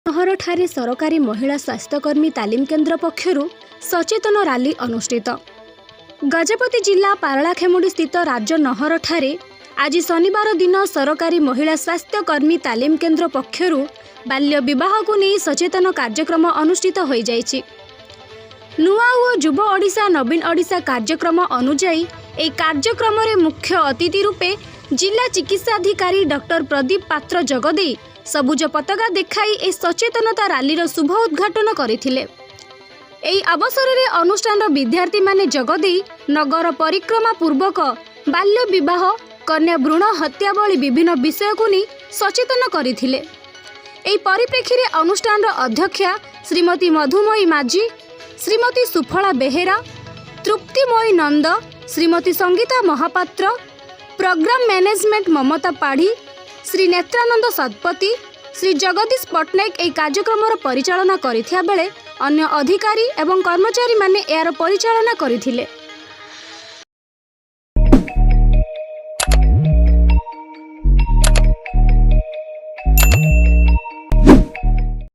नहरठारे सरकारी महिला स्वास्थ्यकर्मी तालीम केन्द्र पक्षरु सचेतन रैली अनुष्ठित। गजपति जिला पारलाखेमुडी स्थित राज्य नहरठारे आज शनिवार दिन सरकारी महिला स्वास्थ्यकर्मी तालीम केन्द्र पक्षरु बाल्य विवाह को नहीं सचेतन कार्यक्रम अनुष्ठित हो जाइछि। नुआ और युव ओडिशा नवीन ओडिशा कार्यक्रम अनुजाई ए कार्यक्रम रे मुख्य अतिथि रूपे जिला चिकित्साधिकारी डॉक्टर प्रदीप पात्र जगदे सबुज पताका देखाई ए सचेतनता रैलीर शुभ उद्घाटन करथिले। एही अवसर रे अनुष्ठान विद्यार्थी माने जगदे नगर परिक्रमा पूर्वक बाल्य विवाह कन्या भ्रूण हत्या भली विभिन्न विषय को नहीं सचेतन करथिले। एही परिप्रेक्षी रे अनुष्ठान अध्यक्षा श्रीमती मधुमयी माझी, श्रीमती सुफला बेहेरा, तृप्तिमयी नंद, श्रीमती संगीता महापात्र, प्रोग्राम मैनेजमेंट ममता पाढ़ी, श्री नेत्रानंद सतपति, श्री जगदीश पट्टनायक ए कार्यक्रम परिचालना करिथिया बेले अन्य अधिकारी एवं कर्मचारी माने यार परिचालना करिथिले।